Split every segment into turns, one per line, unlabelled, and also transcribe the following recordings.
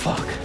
Fuck.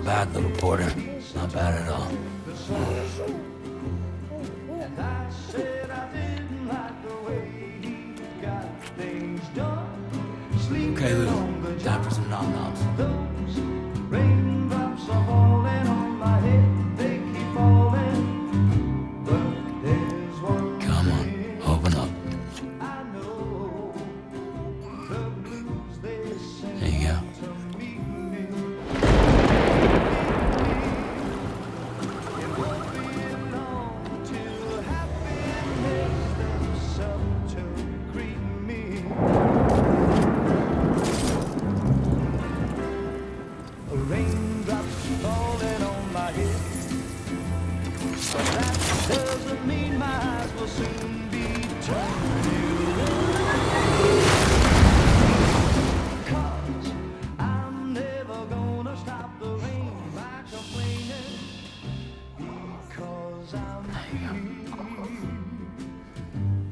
bad, little porter. Not bad at all. Okay, Lou. Time for some nom-noms.
Raindrops are falling on my head, they keep falling. But there's one
Come on, open up.
I know, the blues they sing
There you go.
to meet me. It won't be long till happiness steps up to greet me. Raindrops falling on my head, but that doesn't mean my eyes will soon be turned to red. 'Cause I'm never gonna stop the rain by complaining, because I'm free.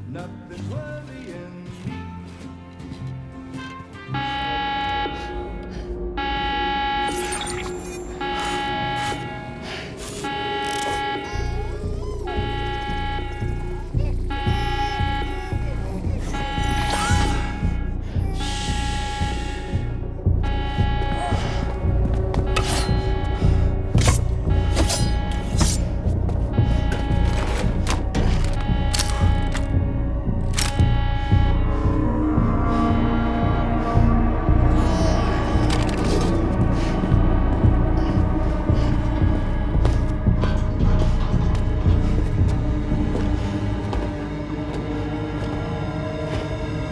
Nothing's worrying me.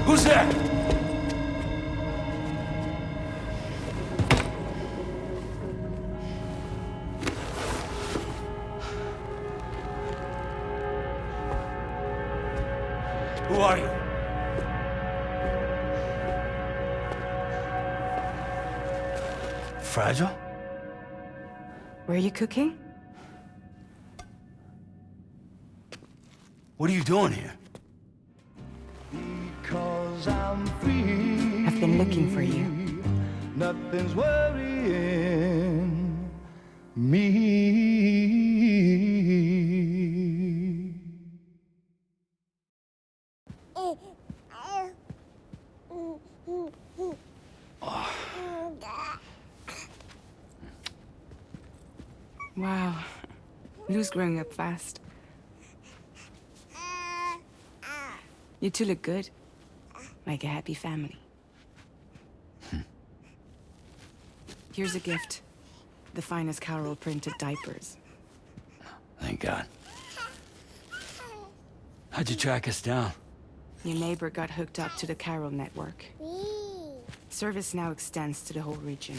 Who's there? Who are you? Fragile?
Were you cooking?
What are you doing here?
Because I'm free.
I've been looking for you.
Nothing's worrying me.
Wow. Lou's growing up fast. You two look good. Like a happy family. Here's a gift. The finest Carol printed diapers.
Thank God. How'd you track us down?
Your neighbor got hooked up to the Carol network. Service now extends to the whole region.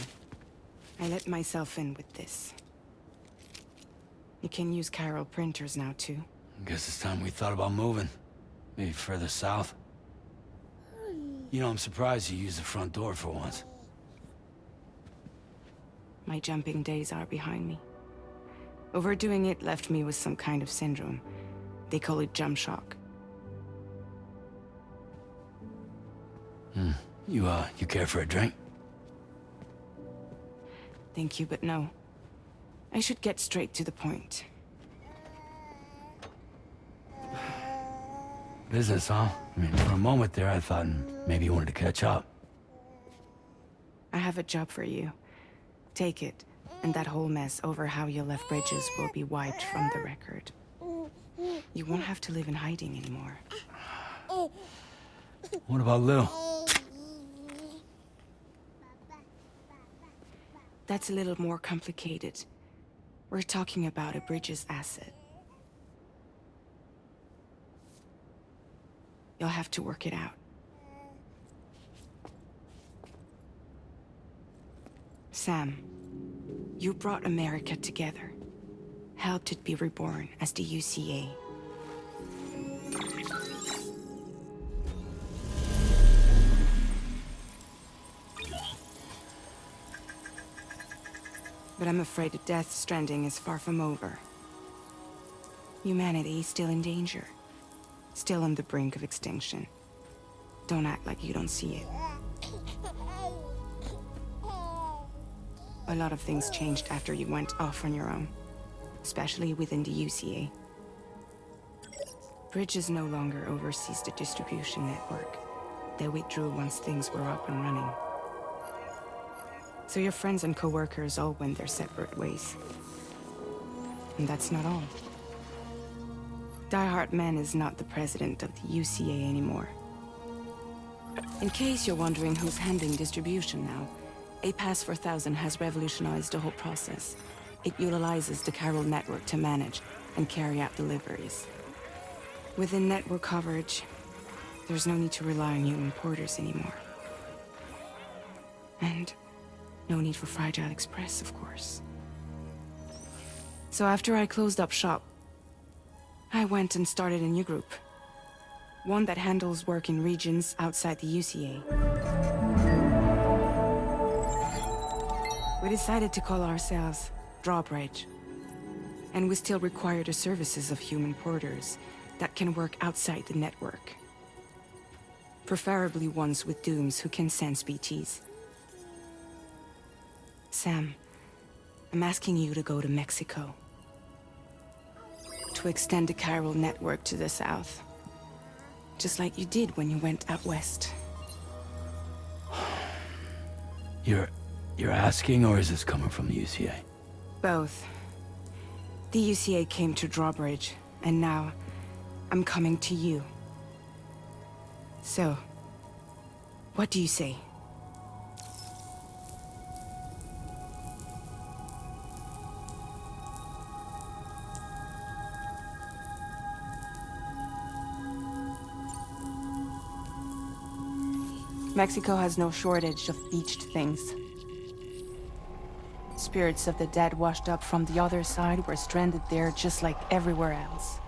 I let myself in with this. You can use Carol printers now, too.
Guess it's time we thought about moving. Maybe further south. You know, I'm surprised you used the front door for once.
My jumping days are behind me. Overdoing it left me with some kind of syndrome. They call it jump shock.
You care for a drink?
Thank you, but no. I should get straight to the point.
Business, huh? I mean, for a moment there, I thought maybe you wanted to catch up.
I have a job for you. Take it, and that whole mess over how you left Bridges will be wiped from the record. You won't have to live in hiding anymore.
What about Lou?
That's a little more complicated. We're talking about a Bridges asset. You'll have to work it out. Sam, you brought America together. Helped it be reborn as the UCA. But I'm afraid that Death Stranding is far from over. Humanity is still in danger. Still on the brink of extinction. Don't act like you don't see it. a lot of things changed after you went off on your own, especially within the UCA. Bridges no longer oversees the distribution network. They withdrew once things were up and running. So your friends and co-workers all went their separate ways. And that's not all. Die Hartman is not the president of the UCA anymore. In case you're wondering who's handling distribution now, A Pass 4000 has revolutionized the whole process. It utilizes the chiral network to manage and carry out deliveries. Within network coverage, there's no need to rely on human porters anymore. And no need for Fragile Express, of course. So after I closed up shop, I went and started a new group. One that handles work in regions outside the UCA. We decided to call ourselves Drawbridge. And we still require the services of human porters that can work outside the network. Preferably ones with dooms who can sense BTs. Sam, I'm asking you to go to Mexico. To extend the chiral network to the south. Just like you did when you went out west.
You're asking, or is this coming from the UCA?
Both. The UCA came to Drawbridge, and now I'm coming to you. So, what do you say? Mexico has no shortage of beached things. Spirits of the dead washed up from the other side were stranded there just like everywhere else.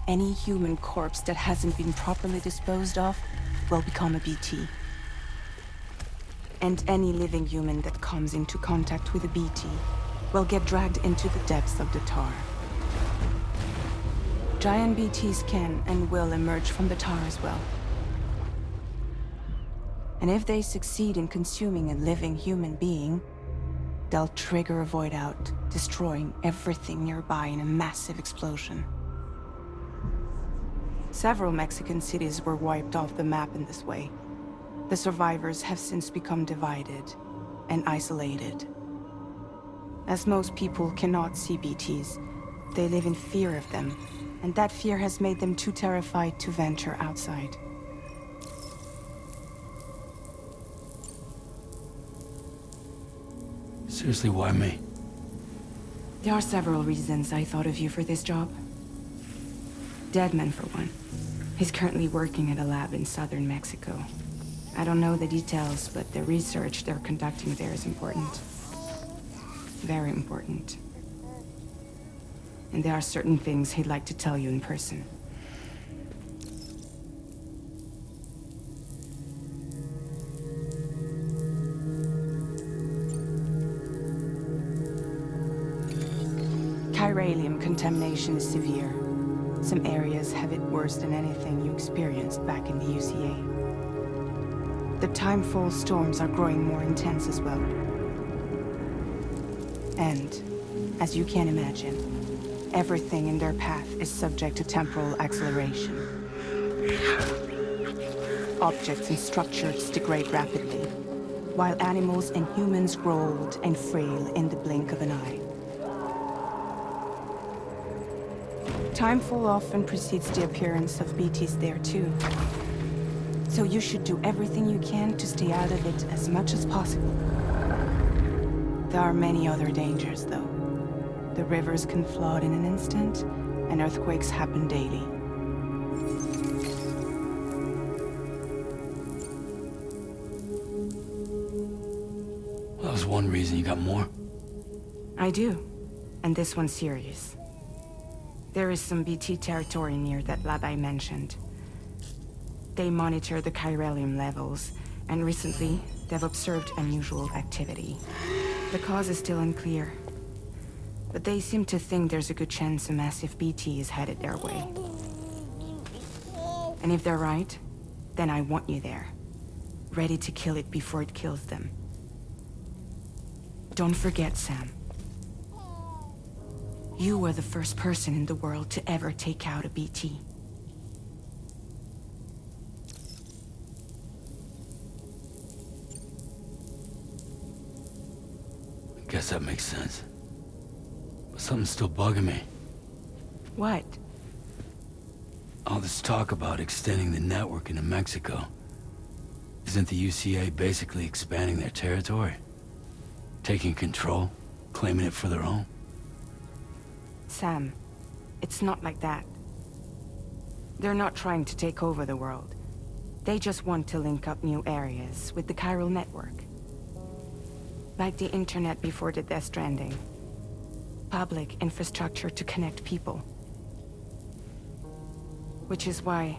Any human corpse that hasn't been properly disposed of will become a BT. And any living human that comes into contact with a BT will get dragged into the depths of the tar. Giant BTs can and will emerge from the tar as well. And if they succeed in consuming a living human being, they'll trigger a void out, destroying everything nearby in a massive explosion. Several Mexican cities were wiped off the map in this way. The survivors have since become divided and isolated. As most people cannot see BTs, they live in fear of them, and that fear has made them too terrified to venture outside.
Seriously, why me?
There are several reasons I thought of you for this job. Deadman, for one. He's currently working at a lab in southern Mexico. I don't know the details, but the research they're conducting there is important. Very important. And there are certain things he'd like to tell you in person. Chiralium contamination is severe. Some areas have it worse than anything you experienced back in the UCA. The timefall storms are growing more intense as well. And, as you can imagine, everything in their path is subject to temporal acceleration. Objects and structures degrade rapidly, while animals and humans grow old and frail in the blink of an eye. Timefall often precedes the appearance of BTs there too. So you should do everything you can to stay out of it as much as possible. There are many other dangers, though. The rivers can flood in an instant, and earthquakes happen daily.
Well, that was one reason. You got more?
I do, and this one's serious. There is some BT territory near that lab I mentioned. They monitor the chiralium levels, and recently, they've observed unusual activity. The cause is still unclear, but they seem to think there's a good chance a massive BT is headed their way. And if they're right, then I want you there, ready to kill it before it kills them. Don't forget, Sam. You were the first person in the world to ever take out a BT.
Guess that makes sense. But something's still bugging me.
What?
All this talk about extending the network into Mexico. Isn't the UCA basically expanding their territory? Taking control? Claiming it for their own?
Sam, it's not like that. They're not trying to take over the world. They just want to link up new areas with the chiral network. Like the internet before the Death Stranding. Public infrastructure to connect people. Which is why,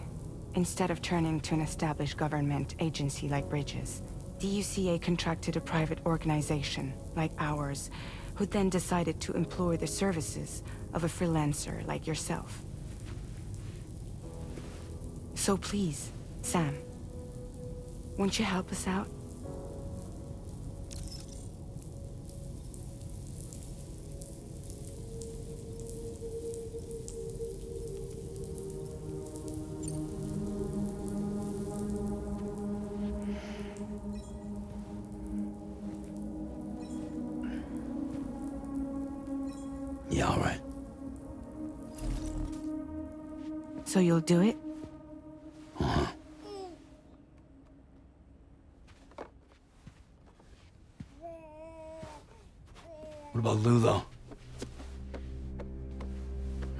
instead of turning to an established government agency like Bridges, the UCA contracted a private organization, like ours, who then decided to employ the services of a freelancer like yourself. So please, Sam, won't you help us out?
Yeah, all right.
So you'll do it?
Uh-huh. What about Lou, though?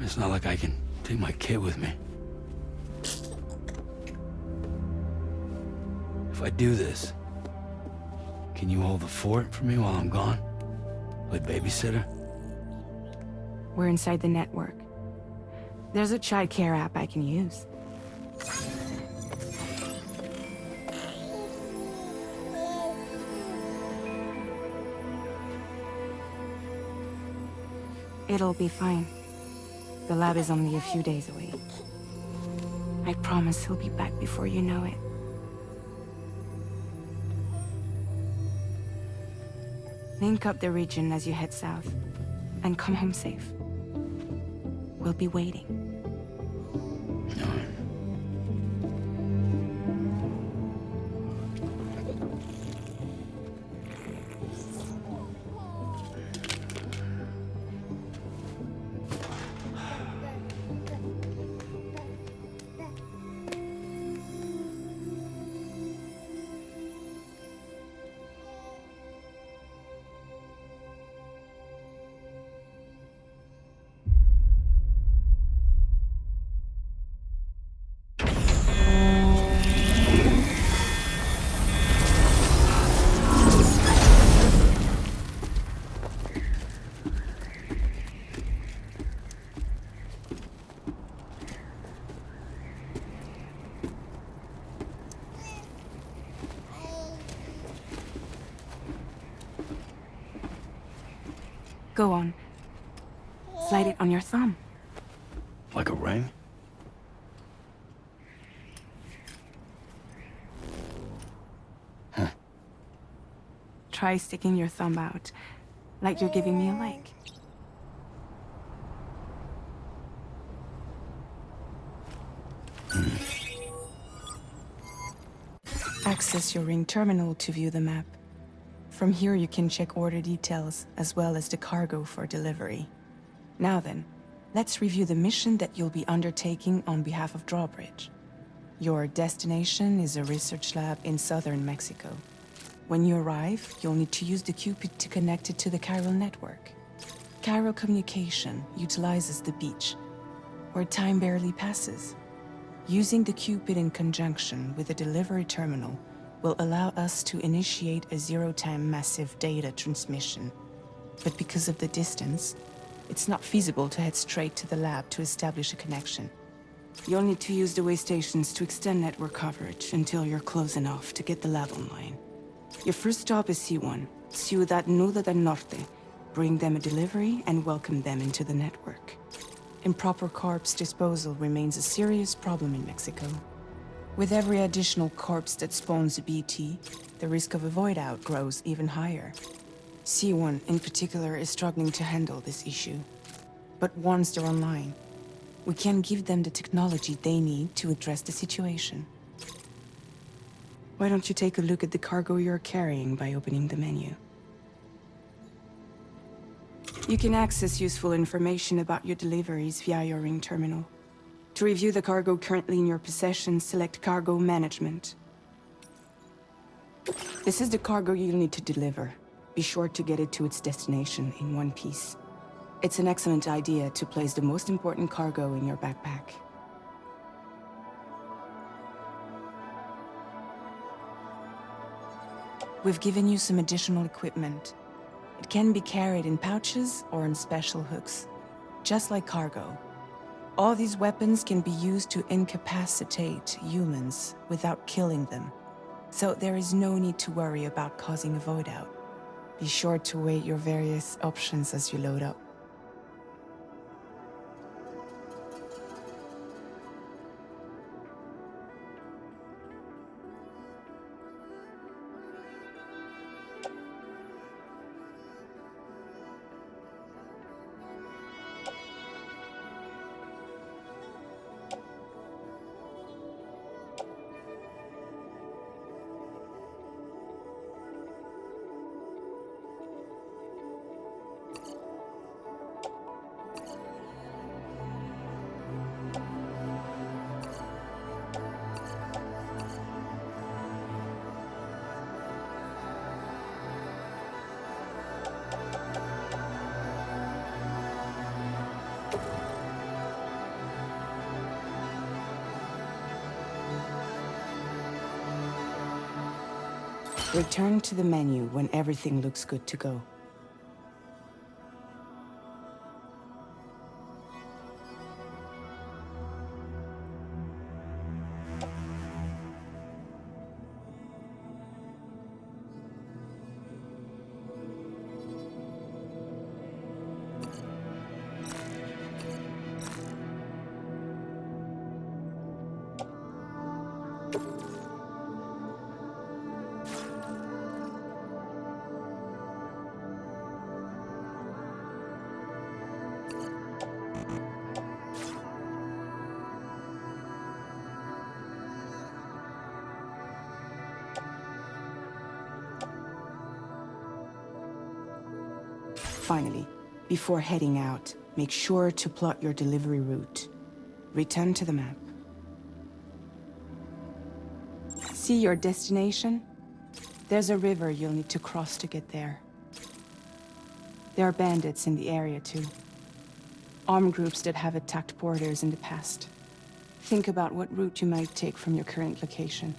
It's not like I can take my kid with me. If I do this, can you hold the fort for me while I'm gone? Play babysitter?
We're inside the network. There's a child care app I can use. It'll be fine. The lab is only a few days away. I promise he'll be back before you know it. Link up the region as you head south, and come home safe. We'll be waiting.
All right.
Go on. Slide it on your thumb.
Like a ring? Huh.
Try sticking your thumb out, like you're giving me a like. Access your ring terminal to view the map. From here you can check order details, as well as the cargo for delivery. Now then, let's review the mission that you'll be undertaking on behalf of Drawbridge. Your destination is a research lab in southern Mexico. When you arrive, you'll need to use the Cupid to connect it to the chiral network. Chiral communication utilizes the beach, where time barely passes. Using the Cupid in conjunction with the delivery terminal will allow us to initiate a zero-time massive data transmission. But because of the distance, it's not feasible to head straight to the lab to establish a connection. You'll need to use the way stations to extend network coverage until you're close enough to get the lab online. Your first stop is C1, Ciudad Nuda del Norte. Bring them a delivery and welcome them into the network. Improper corpse disposal remains a serious problem in Mexico. With every additional corpse that spawns a BT, the risk of a void out grows even higher. C1 in particular is struggling to handle this issue. But once they're online, we can give them the technology they need to address the situation. Why don't you take a look at the cargo you're carrying by opening the menu? You can access useful information about your deliveries via your ring terminal. To review the cargo currently in your possession, select Cargo Management. This is the cargo you'll need to deliver. Be sure to get it to its destination in one piece. It's an excellent idea to place the most important cargo in your backpack. We've given you some additional equipment. It can be carried in pouches or on special hooks, just like cargo. All these weapons can be used to incapacitate humans without killing them. So there is no need to worry about causing a void out. Be sure to weigh your various options as you load up. Return to the menu when everything looks good to go. Finally, before heading out, make sure to plot your delivery route. Return to the map. See your destination? There's a river you'll need to cross to get there. There are bandits in the area too. Armed groups that have attacked borders in the past. Think about what route you might take from your current location.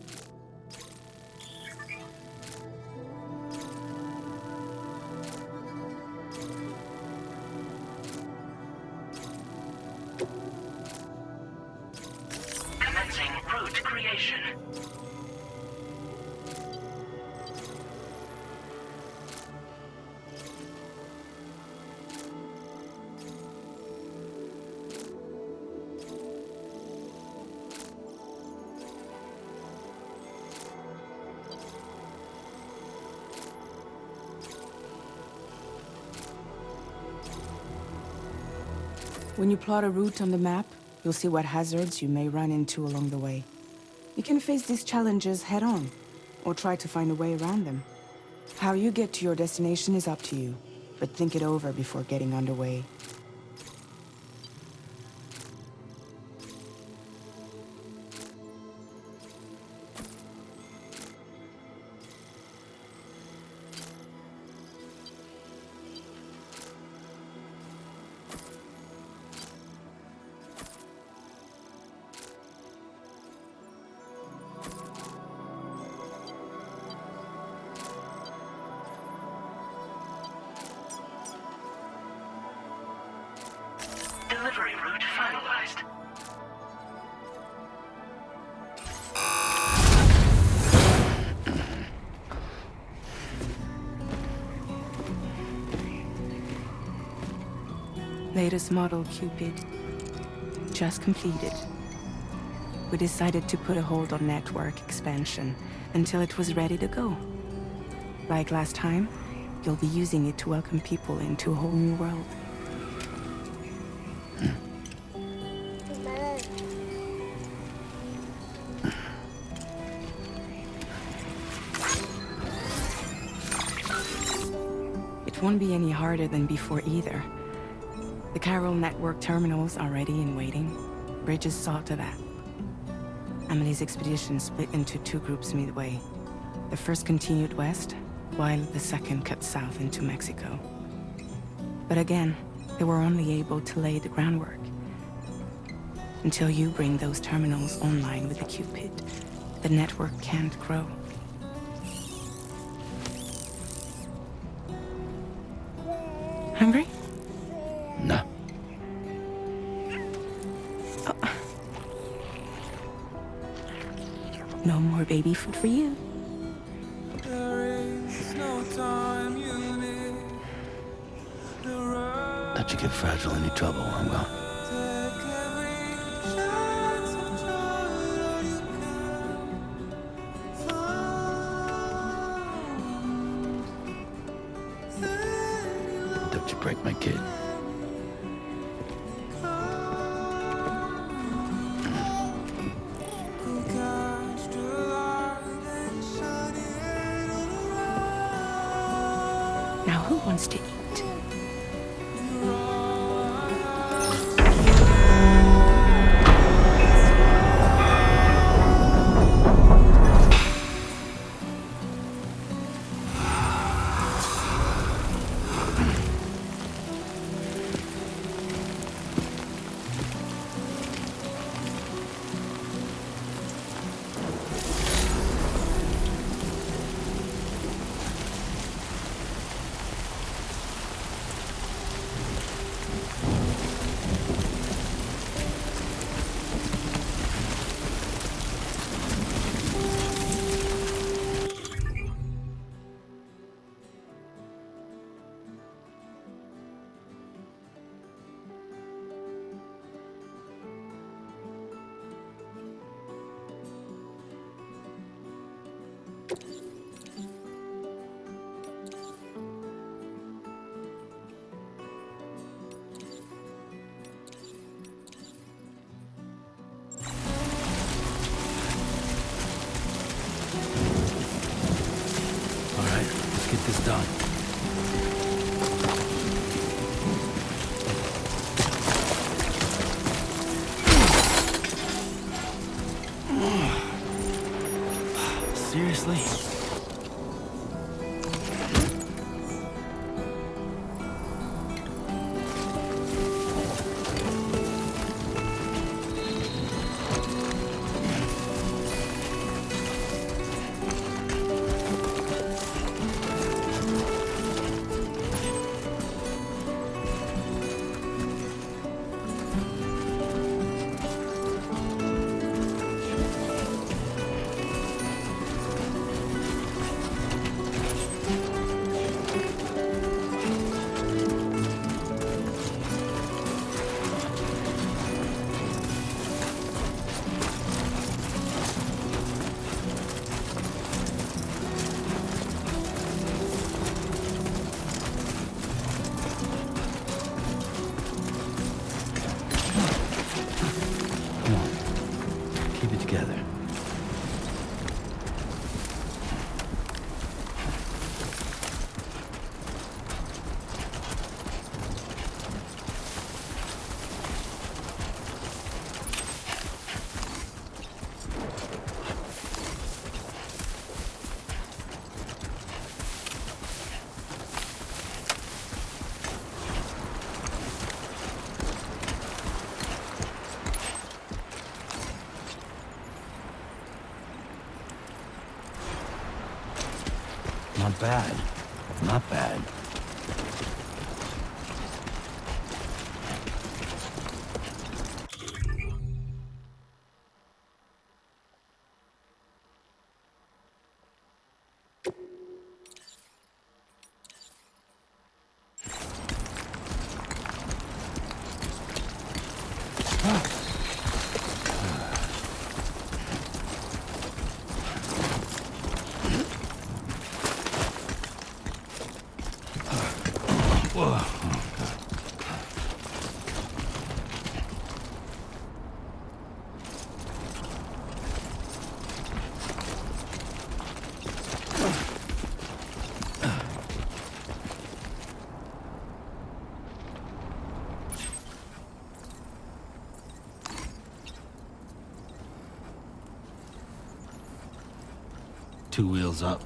Commencing route creation.
When you plot a route on the map, you'll see what hazards you may run into along the way. You can face these challenges head-on, or try to find a way around them. How you get to your destination is up to you, but think it over before getting underway.
Delivery route finalized.
Latest model, Cupid. Just completed. We decided to put a hold on network expansion until it was ready to go. Like last time, you'll be using it to welcome people into a whole new world. It won't be any harder than before either. The Carol Network terminals are ready and waiting. Bridges saw to that. Emily's expedition split into two groups midway. The first continued west, while the second cut south into Mexico. But again, they were only able to lay the groundwork. Until you bring those terminals online with the Cupid, the network can't grow. Hungry?
No.
No more baby food for you.
Let you get fragile any trouble, I will. Don't you break my kid.
Now who wants to eat?
Get this done. Seriously? Keep it together. Not bad. Not bad. 2 wheels up.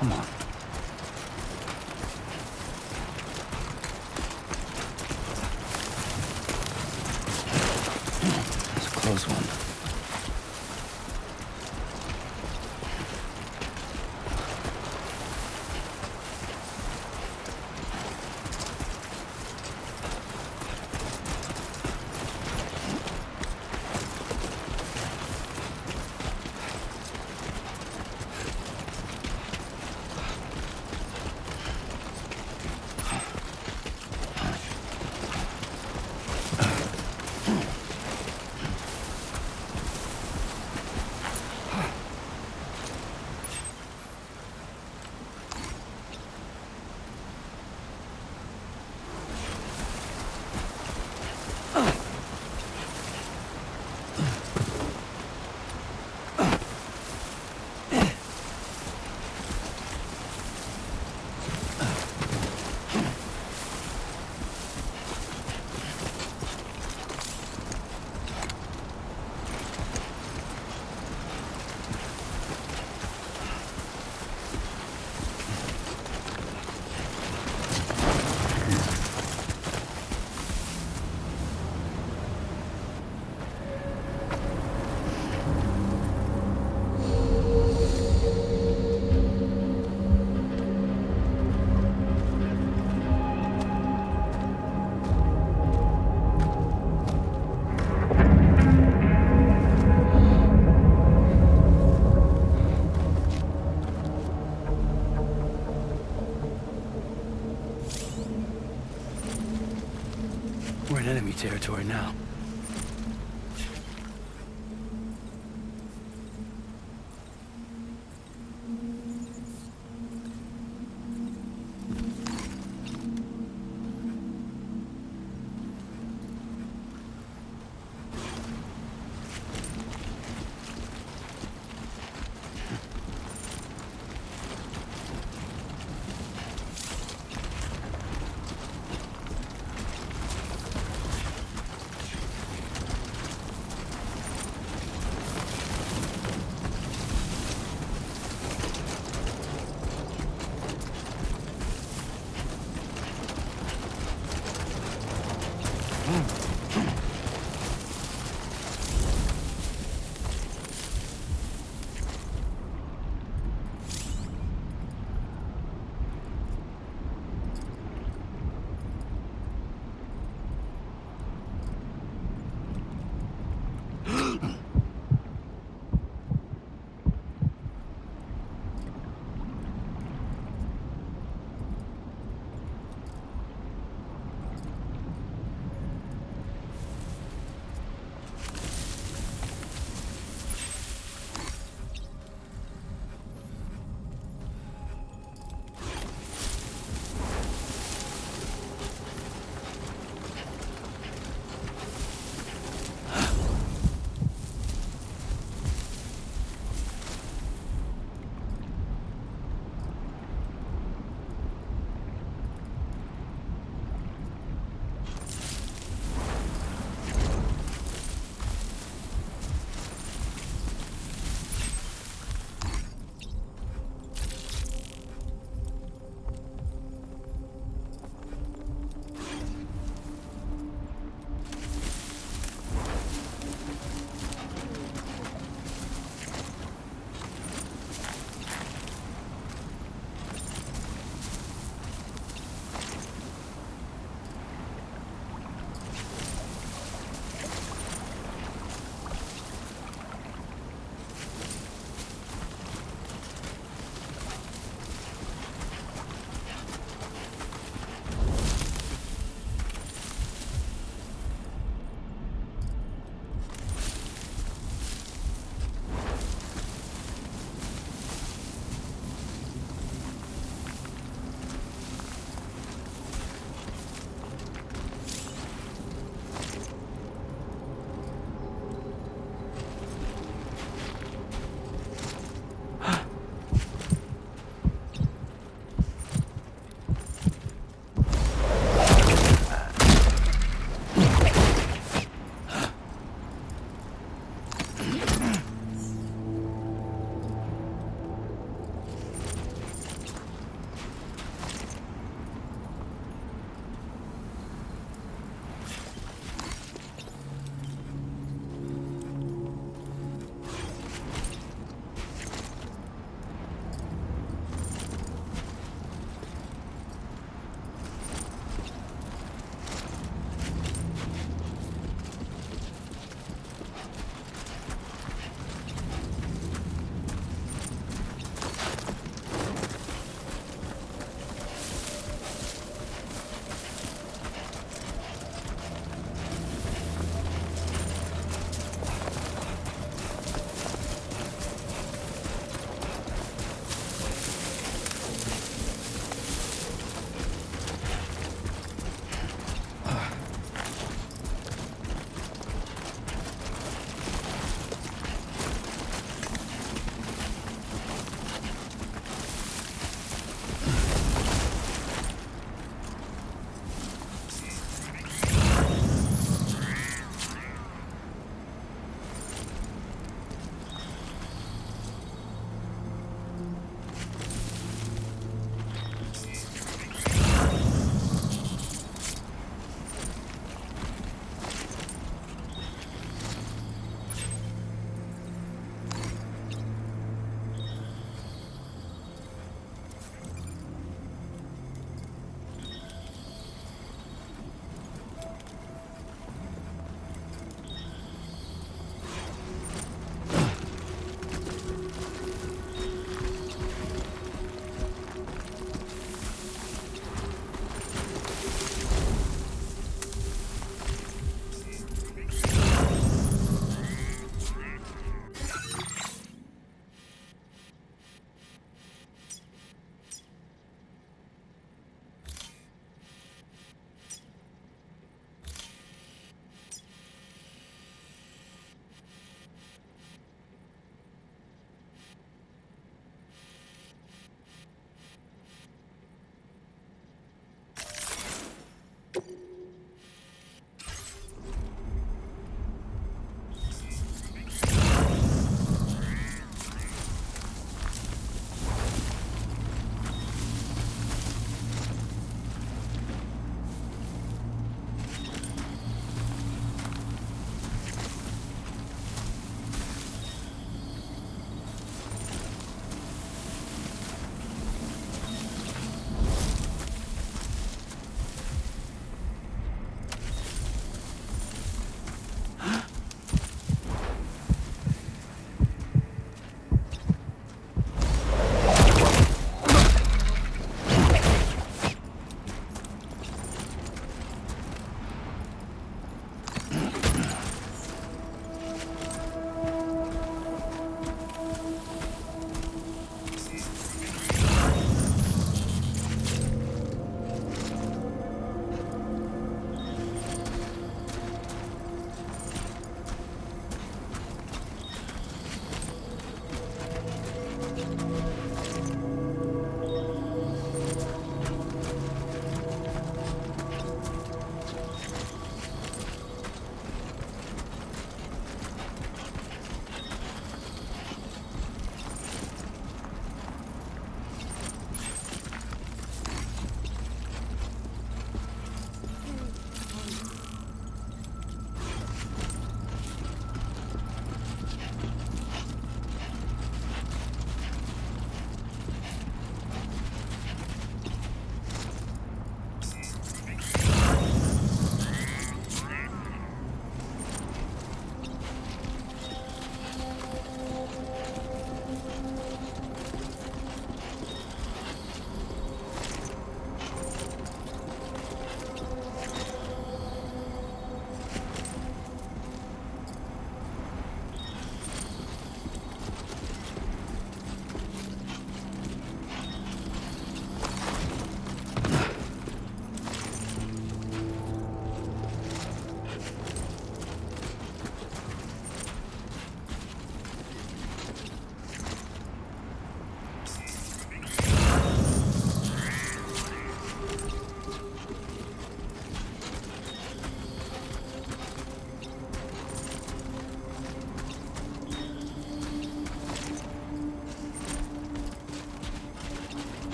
Come on. It's a close one.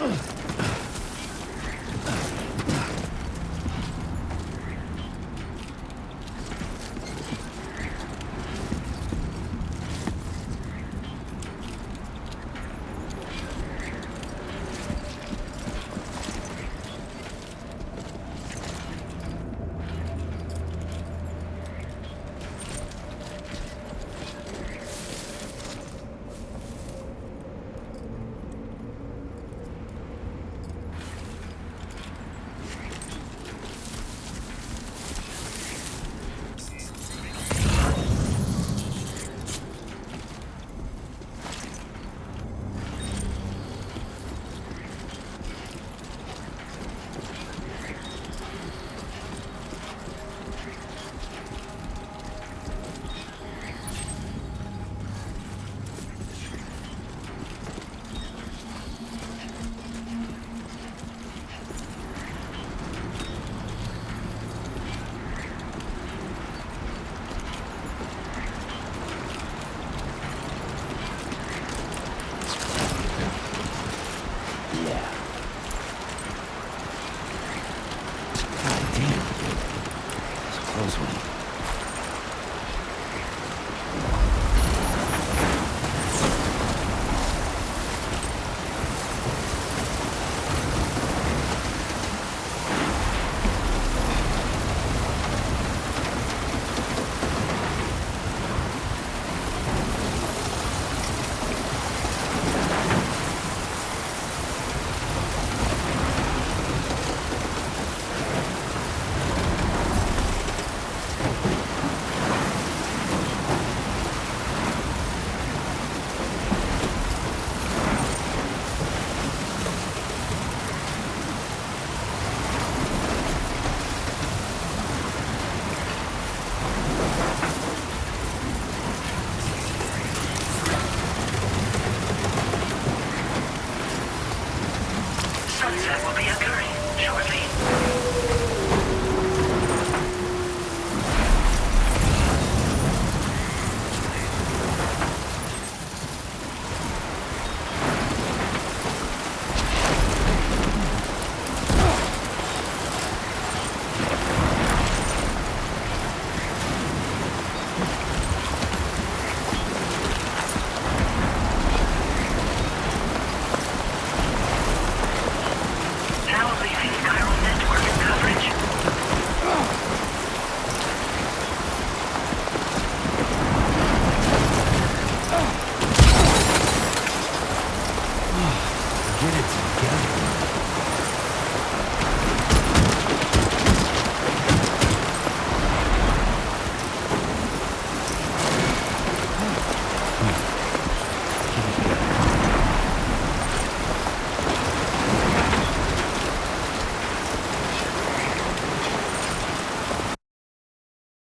Ugh.